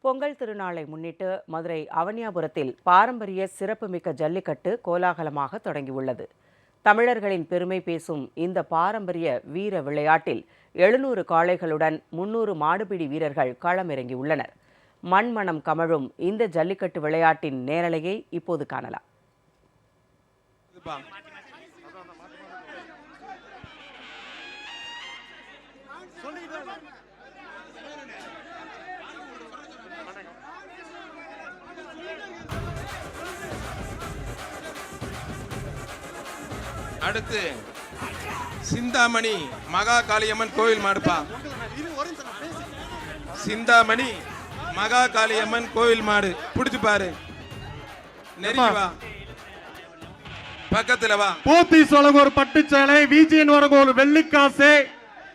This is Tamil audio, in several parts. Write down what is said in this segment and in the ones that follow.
பொங்கல் திருநாளை முன்னிட்டு மதுரை அவனியாபுரத்தில் பாரம்பரிய சிறப்புமிக்க ஜல்லிக்கட்டு கோலாகலமாக தொடங்கியுள்ளது. தமிழர்களின் பெருமை பேசும் இந்த பாரம்பரிய வீர விளையாட்டில் 700 காளைகளுடன் 300 மாடுபிடி வீரர்கள் களமிறங்கியுள்ளனர். மண்மணம் கமழும் இந்த ஜல்லிக்கட்டு விளையாட்டின் நேரலையை இப்போது காணலாம். அடுத்து சிந்தாமணி மகா காளியம்மன் கோவில் மாடுப்பா. சிந்தாமணி மகா காளியம்மன் கோவில் மாடு புடிச்சு பாரு. நெருங்கி வா, பக்கத்துல வா. போத்தி சொலங்கூர் பட்டுச்சேலை, விஜயன் வரங்கூர் வெள்ளிக்காசு,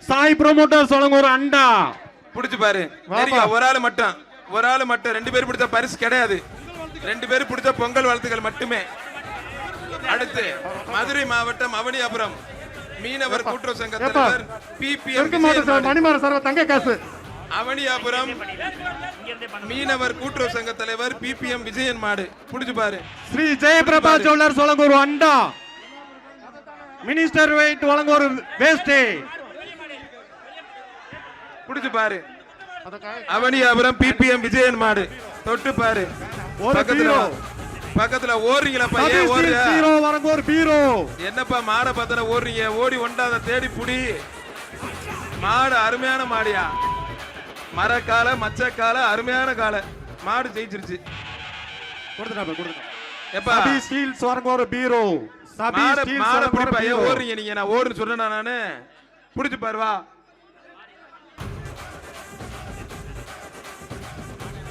சாய் ப்ரோமோட்டர் சொலங்கூர் அண்டா புடிச்சு பாரு. ஒரு ஆளு மட்டும் 2 பேர் பிடிச்ச பரிசு கிடையாது. 2 பேர் பிடிச்ச பொங்கல் வாழ்த்துக்கள் மட்டுமே. அடுத்து மதுரை மாவட்டம் அவனியாபுரம் மீனவர் கூட்டுறவு சங்க தலைவர் பிபிஎம் அவனியாபுரம் மீனவர் கூட்டுறவு சங்க தலைவர் பிபிஎம் விஜயன் மாடு புடிச்சு பாரு. ஸ்ரீ ஜெயபிரபா ஜுவல்லர்ஸ் வழங்கூர் அண்டா, மினிஸ்டர் வெயிட் வழங்கூர் வேஸ்டே புடிச்சு பாரு. அவனியாபுரம் பிபிஎம் விஜயன் மாடு தொட்டு பாரு. பக்கத்துல ஓடுறீங்களா பையன்? என்னப்பா மாடை பத்தின ஓடுறீங்க? ஓடி ஒண்டாத தேடி புடி. மாடு அருமையான மாடியா, மரக்கால மச்சக்கால அருமையான கால மாடு ஜெயிச்சிருச்சு. மாடை பிடி பையன் ஓடுறீங்க நீங்க. நான் ஓடுன்னு சொன்னா நானு புடிச்சு பாருவா.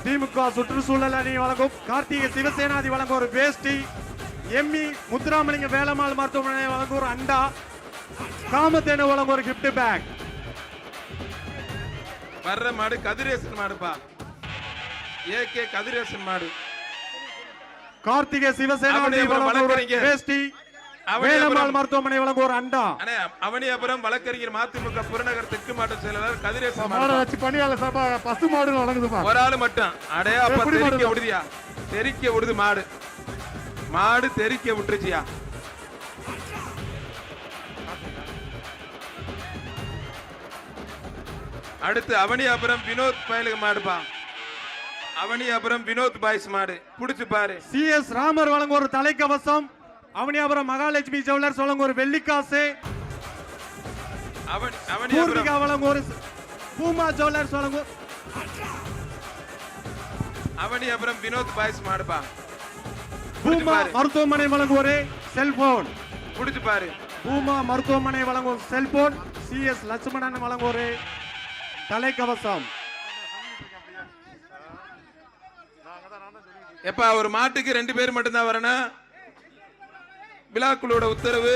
திமுக சுற்றுச்சூழல் அணி வழங்கும் கார்த்திகை சிவசேனாதி வழங்கும் ஒரு வேஷ்டி, எம்மி முத்துராமலிங்க வேலம்மாள் மருத்துவமனை வழங்கும் ஒரு அண்டா, காமத்தேனு வழங்கும் ஒரு கிஃப்ட் பேக். வர்ற மாடு கதிரேசன் மாடுப்பா. ஏகே கதிரேசன் மாடு. கார்த்திகை சிவசேனாதி வழங்கும் ஒரு வேஷ்டி, வேலம்மாள் மருத்துவமனை வழங்கும் ஒரு அண்டா. அவனியாபுரம் வழக்கறிஞர் மதிமுக புறநகர் தெற்கு மாவட்ட செயலாளர் கதிரேசன் பசு மாடு வழங்குதுமா. ஒரு ஆளு மட்டும். அடே அப்ப தெரிக்க விடுதியா? தெரிக்க விடுது மாடு. மாடு தெரிக்க விட்டுருச்சியா? அடுத்து அவனியாபுரம் வினோத் பயலுக்கு மாடுப்பா. அவனியாபுரம் வினோத் பாய்ஸ் மாடு புடிச்சு பாரு. சிஎஸ் ராமர் வழங்கும் ஒரு தலைக்கவசம், அவனியாபுரம் மகாலட்சுமி ஜுவல்லர்ஸ் வழங்கும் ஒரு வெள்ளிக்காசு, பூர்விகா வழங்கும் ஒரு பூமா ஜுவல்லர்ஸ் வழங்கும். அவனியாபுரம் வினோத் பாய்ஸ் மாடுப்பா. பூமா மருத்துவமனை வழங்கும் ஒரு செல்போன் புடிச்சு பாரு. பூமா மருத்துவமனை வழங்கும் செல்போன், சிஎஸ் லட்சுமணன் வழங்கும் ஒரு தலைக்கவசம். எப்ப ஒரு மாட்டுக்கு 2 பேர் மட்டும்தான் வரணும். விழாக்குழுவோட உத்தரவு,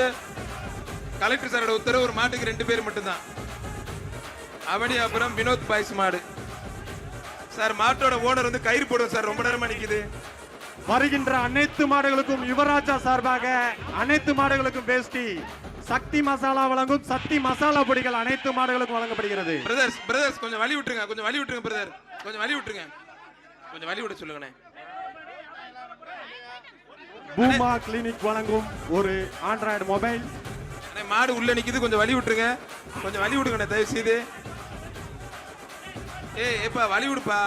கலெக்டர் சாரோட உத்தரவு, ஒரு மாட்டுக்கு 2 பேர் மட்டும்தான். அவனியாபுரம் வினோத் பாய்ஸ் மாடு. சார் மாட்டோட ஓனர் வந்து கயிறு போடுவோம் சார், ரொம்ப நேரமா நிக்குது. வருகின்ற அனைத்து மாடுகளுக்கும் யுவராஜா சார்பாக அனைத்து மாடுகளுக்கும் வேஷ்டி, சக்தி மசாலா வழங்கும் சக்தி மசாலா பொடிகள் அனைத்து மாடுகளுக்கும் வழங்கப்படுகிறது. பிரதர்ஸ் கொஞ்சம் வழி விட்டுருங்க, கொஞ்சம் வழி விட்டுருங்க பிரதர், கொஞ்சம் வழி விட்டுருங்க, கொஞ்சம் வழி விட சொல்லுங்கண்ணே. பூமா கிளினிக் வழங்கும் ஒரு ஆண்ட்ராய்டு மொபைல். மாடு உள்ள நிக்குது, கொஞ்சம் வழி விட்டுருங்க, கொஞ்சம் வழி விடுங்க தயவு செய்து. ஏப்பா வழி விடுப்பா.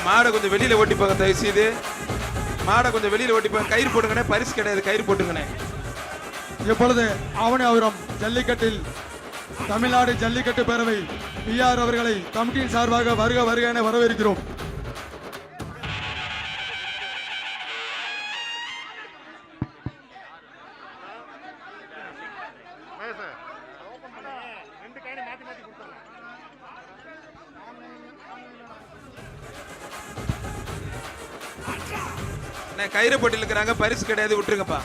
மாடை கொஞ்சம் வெளியில ஓட்டிப்பாங்க தயவு செய்து. மாடை கொஞ்சம் வெளியில ஓட்டிப்பாங்க. கயிறு போட்டுங்கண்ணே, பரிசு கிடையாது, கயிறு போட்டுங்கண்ணே. இப்பொழுது அவனியாபுரம் ஜல்லிக்கட்டில் தமிழ்நாடு ஜல்லிக்கட்டு பேரவை பிஆர் அவர்களை கமிட்டியின் சார்பாக வருக வருக என வரவேற்கிறோம். கயிறு போட்டியில் இருக்கிறாங்க, பரிசு கிடையாது, விட்டுருங்கப்பா.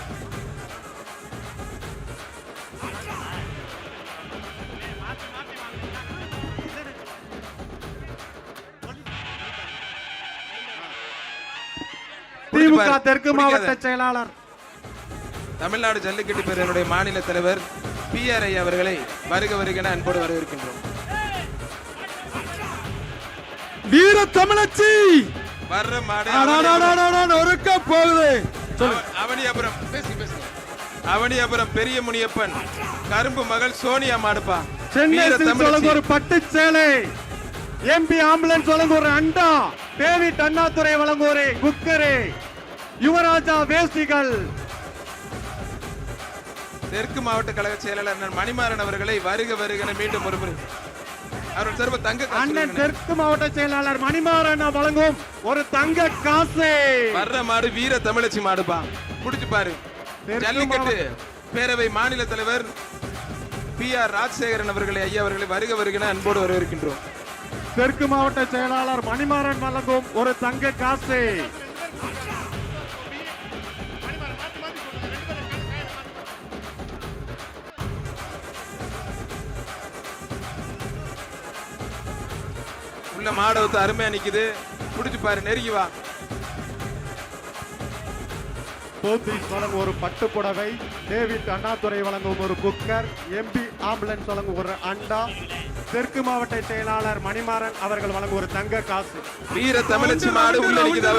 திமுக தெற்கு மாவட்ட செயலாளர் தமிழ்நாடு ஜல்லிக்கட்டு பேரவையுடைய மாநில தலைவர் பிஆர் ஐயா அவர்களை வருக வருக என அன்போடு வரவேற்கின்றோம். வீர தமிழச்சி வர்ற மாடு நொறுக்க போகுது. அவனியாபுரம் அவனியாபுரம் பெரிய முனியப்பன் கரும்பு மகள் சோனியா மாடுப்பா. சென்னை ஒரு பட்டு சேலை, எம்பி ஆம்புலன்ஸ் வழங்க ஒரு அண்டா, டேவிட் அண்ணாதுரை வழங்க ஒரு குக்கரு, யுவராஜா வேஷ்டிகள். தெற்கு மாவட்ட கழக செயலாளர் மணிமாறன் அவர்களை வருக வருக மீண்டும் ஒருமுறை அவர்கள் சிறப்பு தங்க அண்ணன் தெற்கு மாவட்ட செயலாளர் மணிமாறன் வழங்கும் ஒரு தங்க காசு. வர்ற மாடு வீர தமிழச்சி மாடுப்பா, புடிச்சு பாரு. ஜல்லிக்கட்டு பேரவை மாநில தலைவர் பிஆர் ராஜசேகரன் அவர்களை ஐயா அவர்களை வருக வருக அன்போடு வரவேற்கின்றோம். தெற்கு மாவட்ட செயலாளர் மணிமாறன் வழங்கும் ஒரு தங்க காசு. உள்ள மாடவத்து அருமையா நிக்குது, புடிச்சு பாரு, நெருங்கி வா. போத்தீஸ் வழங்கும் ஒரு பட்டு புடவை, டேவிட் அண்ணாதுரை வழங்கும் ஒரு குக்கர், எம்பி ஆம்புலன்ஸ் வழங்கும் ஒரு அண்டா, தெற்கு மாவட்ட செயலாளர் மணிமாறன் அவர்கள் வழங்கும் ஒரு தங்க காசு. வீர தமிழச்சி மாடு உள்ள நிக்குது.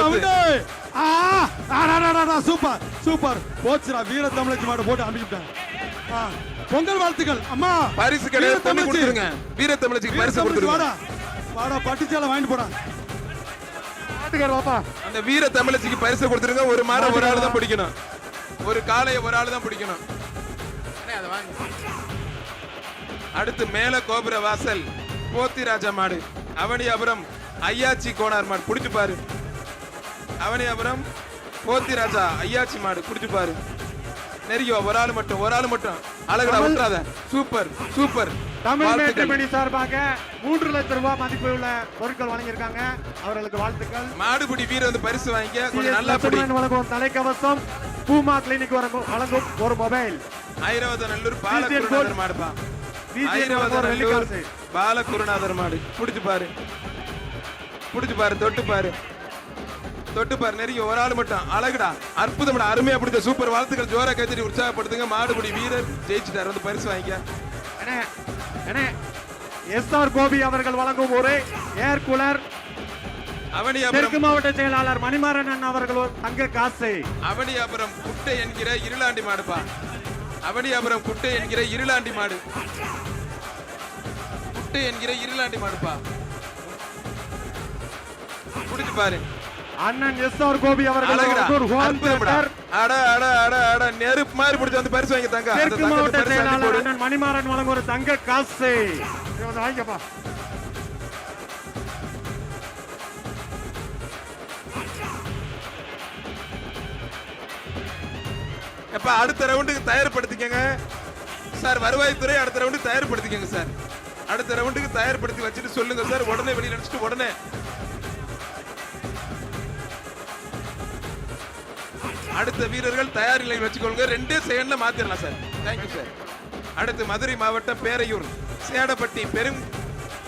சூப்பர் சூப்பர் போச்சுடா. வீர தமிழச்சி மாடு போட்டு அனுப்பிட்டேன். பொங்கல் வாழ்த்துக்கள் அம்மா. பரிசு கிடையாது, தம்பி கொடுத்துருங்க. வீர தமிழச்சிக்கு பரிசு கொடுத்துருங்க. வாடா பட்டுச்சால வாங்கிட்டு போடா. அந்த வீர தமிழச்சிக்கு பரிசு கொடுத்துருங்க. ஒரு மாட ஒரு ஆளு தான் பிடிக்கணும், ஒரு காளைய ஒரு ஆளு தான் பிடிக்கணும். அடுத்து மேல கோபுர வாசல் போத்தி ராஜா மாடு, அவனியாபுரம் ஐயாச்சி கோனார் மாடு, புடிச்சு பாரு. அவனியாபுரம் போத்தி ராஜா ஐயாச்சி மாடு, புடிச்சு பாரு. நெருங்கி ஒரு ஆளு மட்டும், ஒரு ஆளு மட்டும். அழகடா, விட்டுறாத. Super super. தமிழ் மேட்டுமணி சார்பாக 3 லட்சம் ரூபாய் மதிப்புள்ள பொருட்கள் வழங்கியிருக்காங்க, அவர்களுக்கு வாழ்த்துக்கள். மாடுபிடி வீரர் வந்து பரிசு வாங்கிக்க. கொஞ்சம் நல்லா பிடி. வழங்கும் தலைக்கவசம், பூமா கிளினிக் வழங்கும் ஒரு மொபைல். ஐராவதநல்லூர் பாலகுருநாதர் மாடுப்பா. ஐராவதநல்லூர் பாலகுருநாதர் மாடு, புடிச்சு பாரு, புடிச்சு பாரு, தொட்டு பாரு, தொட்டு பாரு. நெருங்கி ஒரு ஆள் மட்டும். அழகுடா, அற்புதம், அருமையா பிடிச்ச. சூப்பர், வாழ்த்துக்கள். ஜோரா கைத்தறி உற்சாகப்படுத்துங்க. மாடுபிடி வீரர் ஜெயிச்சுட்டார், வந்து பரிசு வாங்கிக்க. எஸ்ஆர் கோபி அவர்கள் வழங்கும் ஒரு ஏர் கூலர். தெற்கு மாவட்ட செயலாளர் மணிமாறன் அவர்கள் தங்க காசு. அவனியாபுரம் குட்டை என்கிற இருளாண்டி மாடுப்பா. அவனியாபுரம் குட்டை என்கிற இருளாண்டி மாடு, குட்டை என்கிற இருளாண்டி மாடுப்பா, புடிச்சு பாரு. அண்ணன் எஸ்ஆர் கோபி அவர்கள் நெருப்பு மாதிரி பிடிச்சு வந்து பரிசு வாங்கி தாங்க. தெற்கு மாவட்ட செயலாளர் அண்ணன் மணிமாறன் வழங்கும் ஒரு தங்க காசு. வாங்கிக்கப்பா. எப்ப அடுத்த ரவுண்டுக்கு தயார்படுத்திக்கங்க சார். வருவாய்த்துறை அடுத்த ரவுண்டுக்கு தயார்படுத்திக்கங்க சார். அடுத்த ரவுண்டுக்கு தயார்படுத்தி வச்சுட்டு சொல்லுங்க சார். உடனே வெளியில அடிச்சுட்டு உடனே. அடுத்த வீரர்கள் தயார் நிலையில் வச்சுக்கொள்ளுங்க. 2 செகண்ட்ல மாத்திரலாம் சார். Thank you sir. அடுத்து மதுரை மாவட்டம் பேரையூர் சேடப்பட்டி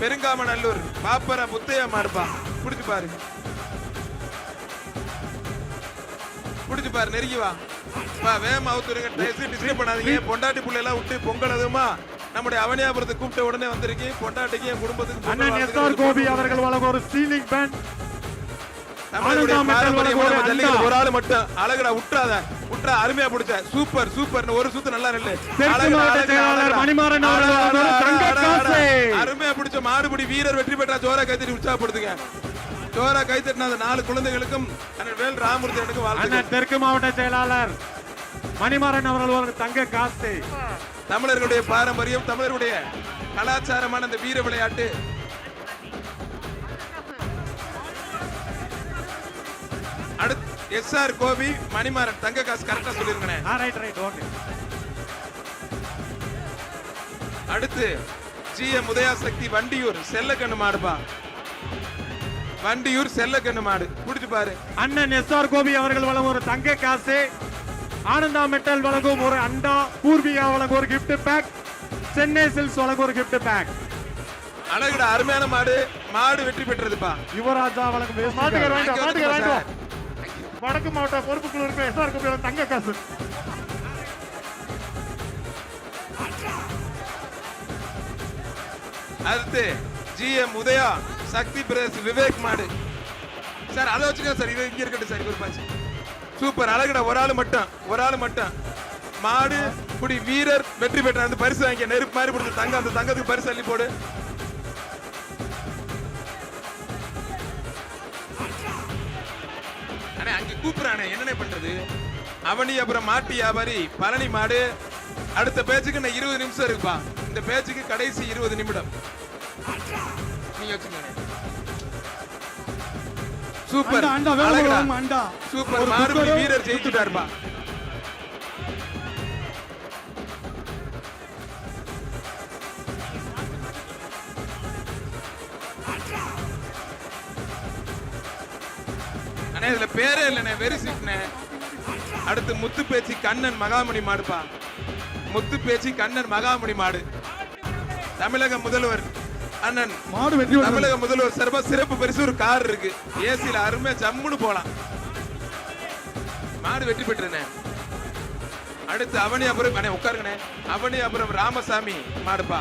பெருங்காமநல்லூர் பாப்பர முத்தையா மாடுப்பா, புடிச்சு பாரு, புடிச்சு பாரு. நெருங்கி வா, வேகம் அவுத்துருங்க. டிஸ்டர்ப் பண்ணாதீங்க. பொண்டாட்டி புள்ளை எல்லாம் விட்டு பொங்கல் அதுமா நம்முடைய அவனியாபுரத்தை கூப்பிட்ட உடனே வந்திருக்கீங்க. பொண்டாட்டிக்கு என் குடும்பத்துக்கு. அண்ணன் எஸ்ஆர் கோபி அவர்கள் வழங்கும் ஒரு சீலிங் பேண்ட். ஒரு ஆளு மட்டும். அழகுடா, உற்றாத உற்றா. அருமையா பிடிச்ச. Super super. ஒரு சுத்து நல்லா நில்லு. அருமையா பிடிச்ச. மாடுபிடி வீரர் வெற்றி பெற்றா. ஜோரா கைத்தறி உற்சாகப்படுத்துங்க. ஜோரா கைத்தட்டின அந்த 4 குழந்தைகளுக்கும் வேல் ராமூர்த்தி வாழ்த்து. தெற்கு மாவட்ட செயலாளர் மணிமாறன் அவர்கள் ஒரு தங்க காசு. தமிழர்களுடைய பாரம்பரியம், தமிழருடைய கலாச்சாரமான இந்த வீர விளையாட்டு அடுத்து எஸ்ஆர் கோபி மணிமாறன் தங்க காசு கரெக்டா சொல்லிருங்க. Right okay. அடுத்து ஜிஎம் உதயாசக்தி வண்டியூர் செல்லக்கண்ணு மாடுப்பா. வண்டியூர் செல்லக்கண்ணு மாடு புடிச்சு பாரு. அண்ணன் எஸ்ஆர் கோபி அவர்கள் வழங்கும் ஒரு தங்க காசு. ஆனந்தா மெட்டல் வழங்கும் ஒரு அண்டா. பூர்விகா வழங்கும் ஒரு கிஃப்ட் பேக். சென்னை சில்க்ஸ் வழங்கும் ஒரு கிஃப்ட் பேக். அழகுடா, அருமையான மாடு. மாடு வெற்றி பெற்றதுப்பா. யுவராஜா வழங்கும் வடக்கு மாவட்ட பொறுப்புக்குழு உறுப்பினர் எஸ்ஆர் கோபி தங்க காசு. அடுத்து ஜிஎம் உதயா சக்தி பிரதேஷ் விவேக் மாடு. சார் அதை வச்சுக்கோ சார், இது இங்க இருக்கட்டும் சார். ஒரு பாச்சு சூப்பர், அழகுடா. ஒரு ஆளு மட்டும் மாடு குடி வீரர் வெற்றி பெற்ற அந்த பரிசு வாங்கி நெருப்பு மாதிரி கொடுத்து தங்க, அந்த தங்கத்துக்கு பரிசு அள்ளி போடு. அண்ணே அங்க கூப்பிடுறானே, என்னென்ன பண்றது? அவனி அப்புறம் மாட்டு வியாபாரி பழனி மாடு. அடுத்த பேச்சுக்கு இன்னும் 20 நிமிஷம் இருக்குப்பா. இந்த பேச்சுக்கு கடைசி 20 நிமிடம். நீங்க வச்சுக்கோங்க. சூப்பர் அண்டா சூப்பர், மாறுபடி வீரர் ஜெயிச்சுட்டாருப்பா. அண்ணே இதுல பேரே இல்லண்ணே, வெரி சிப்னே. அடுத்து முத்து பேச்சு கண்ணன் மகாமணி மாடுப்பா. முத்து பேச்சு கண்ணன் மகாமணி மாடு. தமிழக முதல்வர் அண்ணன் மாடு வெற்றி தமிழக முதல்வர் சர்வ சிறப்பு பரிசு ஒரு கார் இருக்கு. ஏசில அருமையா ஜம்முன்னு போலாம். மாடு வெற்றி பெற்றனே. அடுத்து அவனியாபுரம் அண்ணே உட்காருங்கண்ணே. அவனியாபுரம் ராமசாமி மாடுப்பா.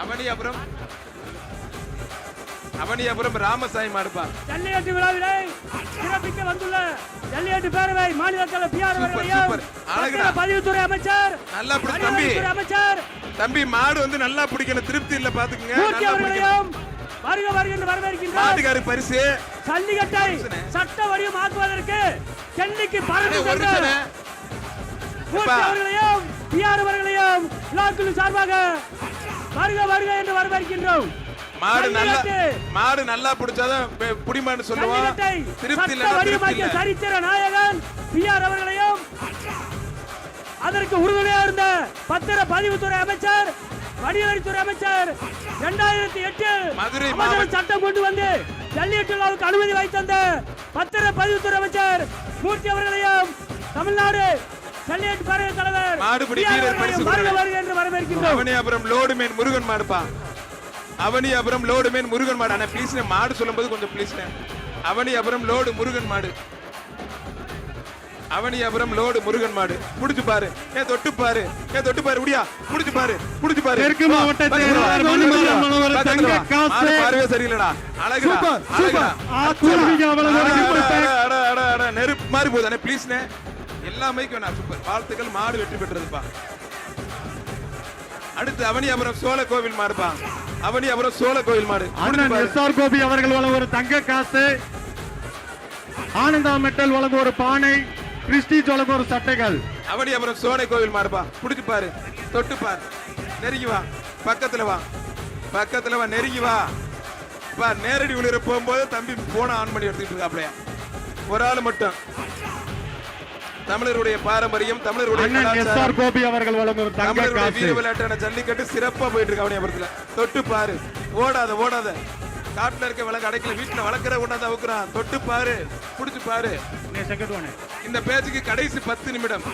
அவனியாபுரம் ராமசாமி மாடுப்பா. ஜல்லிக்கட்டு விழாவிலே சிறப்பிக்க வந்துள்ள ஜல்லிக்கட்டு பேரவை மாநில தலைவர் பிஆர் அவர்களையும் பதிவுத்துறை அமைச்சர் நல்லா பிடி தம்பி. அமைச்சர் தம்பி மாடு வந்து நல்லா பிடிக்கணும், திருப்தி இல்ல பாத்துக்கங்க. மூர்த்தி அவர்களையும் வருக வருக என்று வரவேற்கின்றோம். மாட்டுக்காரு பரிசு. ஜல்லிக்கட்டை சட்ட வடிவம் ஆக்குவதற்கு சென்னைக்கு பறந்து சென்ற மூர்த்தி அவர்களையும் பிஆர் அவர்களையும் விழாக்குழு சார்பாக வருக வருக என்று வரவேற்கின்றோம். மாடு நல்லா பிடிச்சாதான் புடிமான்னு சொல்லுவோம். திருப்தி இல்ல சரித்திர நாயகன் பிஆர் அவர்களையும் அதற்கு உறுதுணையாக இருந்த பத்திர பதிவுத்துறை அமைச்சர் வடிவரித்துறை அமைச்சர் 2008 மதுரை சட்டம் கொண்டு வந்து ஜல்லிக்கட்டு விழாவுக்கு அனுமதி வைத்த பத்திர பதிவுத்துறை அமைச்சர் மூர்த்தி அவர்களையும் தமிழ்நாடு ஜல்லிக்கட்டு பேரவை தலைவர் மாடுபிடி வீரர் பரிசு என்று வரவேற்கின்றோம். அவனியாபுரம் லோடுமேன் முருகன் மாடுப்பா. அவனியாபுரம் லோடுமேன் முருகன் மாடு. அண்ணா ப்ளீஸ், மாடு சொல்லும்போது கொஞ்சம் ப்ளீஸ். அவனியாபுரம் லோடு முருகன் மாடு. அவனியாபுரம் லோடு முருகன் மாடு. புடிச்சு பாரு, தொட்டு பாரு, முடியா புடிச்சு பாரு. தெற்கு மாவட்ட செயலாளர் மணிமாறன் மனோகர் தங்க காசு. பார்வே சரியில்லடா. அழகுடா. நெருப்பு மாதிரி போகுது. அண்ணே ப்ளீஸ், எல்லாமே வேணாம். சூப்பர், வாழ்த்துக்கள். மாடு வெற்றி பெற்றதுப்பா. அடுத்து அவனியாபுரம் சோழ கோவில் மாடுப்பா. அவனியாபுரம் சோழ கோவில் மாடு. அண்ணன் எஸ்ஆர் கோபி அவர்கள் வழங்கும் ஒரு தங்க காசு. ஆனந்தா மெட்டல் வழங்கும் ஒரு பானை. கிறிஸ்டிஜ் வழங்கும் ஒரு சட்டைகள். அவனியாபுரம் சோழ கோவில் மாடுப்பா. புடிச்சு பாரு, தொட்டு பாரு, நெருங்கி வா, பக்கத்துல வா, நெருங்கி வா. நேரடி உளிர போகும்போது தம்பி போன ஆன் பண்ணி எடுத்துட்டு இருக்காப்லையா. ஒரு ஆள் மட்டும். தமிழருடைய பாரம்பரியம், தமிழருடைய எஸ்ஆர் கோபி அவர்கள் வழங்கும் ஒரு தங்க காசு. வீர விளையாட்டான ஜல்லிக்கட்டு சிறப்பா போயிட்டு இருக்கு அவனியாபுரத்துல. தொட்டு பாரு, ஓடாத. காட்டுல இருக்க விளக்கு அடைக்கல, வீட்டுல வளர்க்கிற கொண்டாந்து அவுக்குறான். தொட்டு பாரு, புடிச்சு பாரு. இந்த பேச்சுக்கு கடைசி 10 நிமிடம்.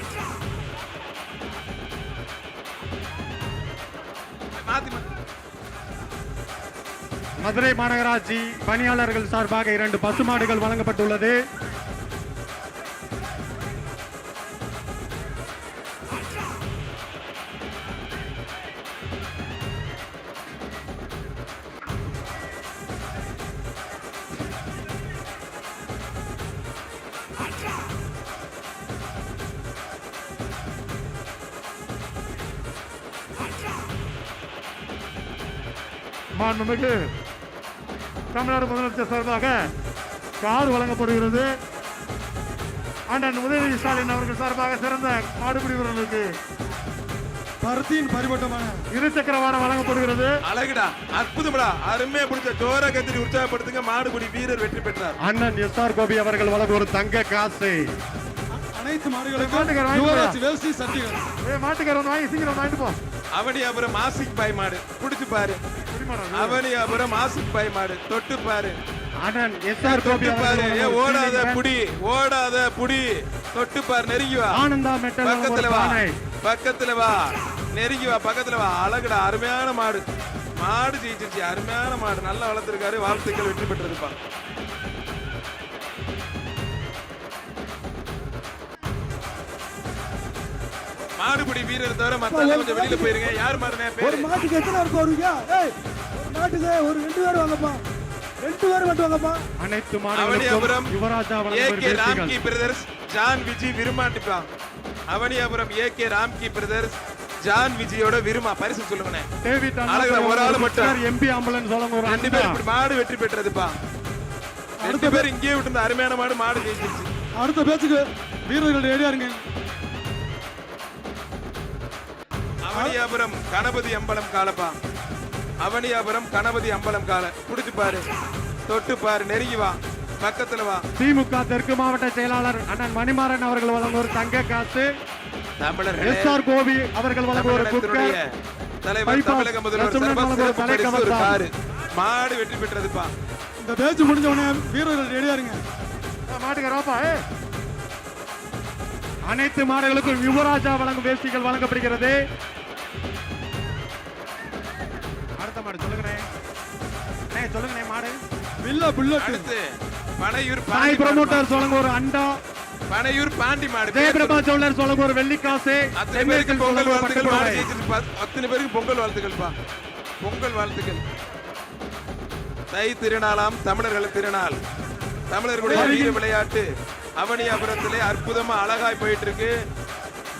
மதுரை மாநகராட்சி பணியாளர்கள் சார்பாக 2 பசுமாடுகள் வழங்கப்பட்டுள்ளது. மாண்புமிகு தமிழ்நாடு முதலமைச்சர் சார்பாக கார் வழங்கப்படுகிறது. அண்ணன் உதயநிதி ஸ்டாலின் அவர்கள் சார்பாக சிறந்த மாடுபிடி வீரர்களுக்கு பருத்தியின் பரிபட்டமான இருசக்கர வாகனம் வழங்கப்படுகிறது. அழகுடா, அற்புதம்டா, அருமையா பிடிச்ச ஜோர கத்திரி உற்சாகப்படுத்துங்க. மாடுபிடி வீரர் வெற்றி பெற்றார். அண்ணன் எஸ்ஆர் கோபி அவர்கள் வழங்கும் ஒரு தங்க காசு. அனைத்து மாட்டுக்காரர் மாடுகளுக்கும் வாங்கி யுவராஜ் வேஷ்டி சட்டிகள். மாட்டுக்காரர் வந்து வாங்கி சீக்கிரம் வாங்கிட்டு போ. அவனியாபுரம் ஆசிக் பாய் மாடு பிடிச்சு பாரு. அவனியாபுரம் ஆசிக் பாய் மாடு தொட்டு பாரு. அண்ணன் எஸ்ஆர் கோபி தொட்டு பாரு. அவர்கள் ஏ, வழங்கும் ஒரு ஓடாத சீலிங் புடி, ஓடாத புடி. தொட்டு பாரு, நெருங்கி வா. ஆனந்தா மெட்டல் வழங்கும் பக்கத்துல ஒரு வா, பானை. பக்கத்துல வா, நெருங்கி வா, பக்கத்துல வா. அழகுடா, அருமையான மாடு. மாடு ஜெயிச்சிருச்சு, அருமையான மாடு. நல்லா வளர்த்திருக்காரு. வாழ்த்துக்கள், வெற்றி பெற்றிருப்பா. மாடுபிடி வீரர் தவிர மத்த கொஞ்சம் வெளியில போயிருங்க. யார் மாடுனே ஒரு பேரு? மாட்டுக்கு எத்தனை பேர் போறீங்க? ஏய், ஒரு மாட்டுக்கு ஒரு 2 பேர் வாங்கப்பா. 2 பேர் மட்டும் வாங்கப்பா. அனைத்து அவனியாபுரம் மாடுகளுக்கும் யுவராஜா வழங்கும் ஒரு ஏகே வேஷ்டிகள். ராம்கி பிரதர்ஸ் ஜான் விஜி விருமாண்டிப்பா. Avaniyapuram AK Ramki brothers John விஜயோட விருமா பரிசு சொல்லுங்கண்ணே. டேவிட் அண்ணா அழகுடா, ஒரு ஆளு மட்டும். எம்பி ஆம்புலன்ஸ் வழங்கும் ஒரு 2 அண்டா. பேர் இப்படி மாடு வெற்றி பெற்றதுப்பா. 2 பேர் இங்கேயே விட்டு அருமையான மாடு. மாடு ஜெயிச்சிருச்சு. அடுத்த பேச்சுக்கு வீரர்கள் ரெடியா இருங்க. அவனியாபுரம் கணபதி அம்பலம் காலப்பா. அவனியாபுரம் கணபதி அம்பலம் கால புடிச்சு பாரு, தொட்டு பாரு, நெருங்கி வா, பக்கத்துல வா. திமுக தெற்கு மாவட்ட செயலாளர் அண்ணன் மணிமாறன் அவர்கள் வழங்கும் ஒரு தங்க காசு. தமிழர்களே, எஸ்ஆர் கோபி அவர்கள் வழங்கும் ஒரு தமிழகத்தினுடைய குக்கர். தலைவர் பைபாஸ் தமிழக முதல்வர் லட்சுமணன் சர்வ வழங்கும் ஒரு சிறப்பு பரிசு ஒரு தலைக்கவசம். காரு. மாடு வெற்றி பெற்றதுப்பா. இந்த பேச்சு முடிஞ்ச உடனே வீரர்கள் ரெடியா இருங்க. மாட்டுக்காரப்பா அனைத்து மாடுகளுக்கும் யுவராஜா வழங்கும் வேஷ்டிகள் வழங்கப்படுகிறது. அடுத்த மாடு சொல்லுங்கண்ணே. சொல்லுங்கண்ணே மாடு. வில்ல புல்லட். அடுத்து பனையூர் சாய் பாண்டி மாடு. ப்ரமோட்டர்ஸ் வழங்கும் ஒரு அண்டா. பனையூர் பாண்டி மாடு. ஜெயபிரபா ஜுவல்லர்ஸ் வழங்கும் ஒரு வெள்ளிக்காசு. அத்தனை பேருக்கு பொங்கல் வாழ்த்துக்கள். மாடு ஜெயிச்சிருப்பா. அத்தனை பேருக்கு பொங்கல் வாழ்த்துக்கள்ப்பா. பொங்கல் வாழ்த்துக்கள். தை திருநாளாம் தமிழர்கள் திருநாள். தமிழர்களுடைய வீர விளையாட்டு அவனியாபுரத்திலே அற்புதமா அழகாய் போயிட்டு இருக்கு.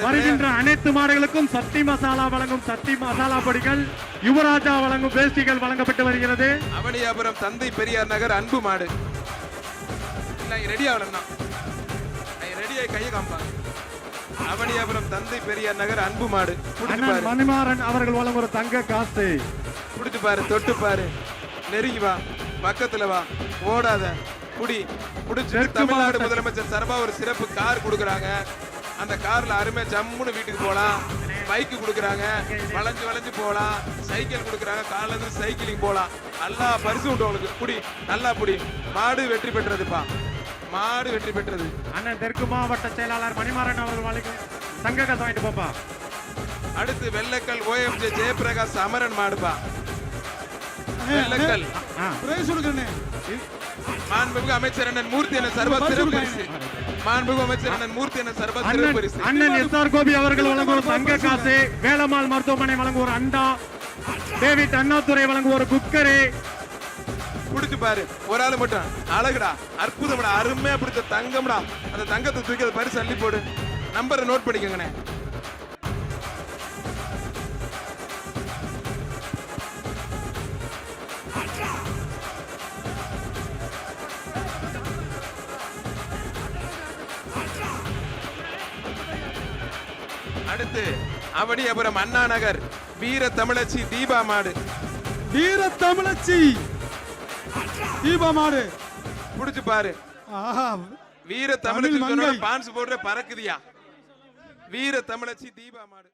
வருகின்ற அனைத்து மாடுகளுக்கும் சக்தி மசாலா வழங்கும் சக்தி மசாலா பொடிகள், யுவராஜா வழங்கும் வேஷ்டிகள் வழங்கப்பட்டு வருகிறது. அவனியாபுரம் தந்தை பெரியார் நகர் அன்பு மாடு. ரெடி ஆகலன்னா ரெடியாய் கையை காம்பாங்க. அவனியாபுரம் தந்தை பெரியார் நகர் அன்பு மாடு. புடிச்சு அண்ணன் பாரு, மணிமாறன் அவர்கள் வழங்கும் ஒரு தங்க காசு. புடிச்சு பாரு, தொட்டு பாரு, நெருங்கி வா, பக்கத்துல வா, ஓடாத புடி. புடிச்சு தெற்கு தமிழ்நாடு மாவட்ட- முதலமைச்சர் சார்பா ஒரு சிறப்பு கார் கொடுக்குறாங்க. அந்த கார்ல அருமை ஜம்முன்னு வீட்டுக்கு போலாம். பைக் கொடுக்குறாங்க, வளைஞ்சு வளைஞ்சு போலாம். சைக்கிள் கொடுக்குறாங்க, காலைல இருந்து சைக்கிளிங் போலாம். நல்லா பரிசு உண்டு உங்களுக்கு. புடி, நல்லா புடி. மாடு வெற்றி பெற்றதுப்பா. மாடு வெற்றி பெற்றது. அண்ணன் தெற்கு மாவட்ட செயலாளர் மணிமாறன் அவர்கள் வழங்கும் தங்க காசு வாங்கிட்டு போப்பா. அடுத்து வெள்ளக்கல் OMJ ஜெயபிரகாஷ் அமரன் மாடுப்பா. வெள்ளக்கல் பிரைஸ் கொடுக்கறனே. மாண்புமிகு அமைச்சர் அண்ணன் மூர்த்தி அண்ணன் சர்வ சிறப்பு பரிசு. மாண்புமிகு அமைச்சர் அண்ணன் மூர்த்தி அண்ணன் சர்வ சிறப்பு பரிசு. அண்ணன் எஸ்ஆர் கோபி அவர்கள் வழங்கும் ஒரு தங்க காசு. வேலம்மாள் மருத்துவமனை வழங்கும் ஒரு அண்டா. டேவிட் அண்ணாதுரை வழங்கும் ஒரு குக்கரு. புடிச்சு பாரு, ஒரு ஆளு மட்டும். அழகுடா, அற்புதம்டா, அருமையா பிடிச்ச தங்கம்டா. அந்த தங்கத்தை தூக்கி அந்த பரிசு அள்ளி போடு. நம்பரை நோட் பண்ணிக்கோங்கண்ணே. அடுத்து அவனியாபுரம் அண்ணா நகர் வீர தமிழச்சி தீபா மாடு. வீர தமிழச்சி தீபா மாடு. புடிச்சு பாரு. ஆஹா, வீர தமிழச்சி தமிழ் மங்கை. பான்ஸ் போடுற பறக்குதியா. வீர தமிழச்சி தீபா மாடு.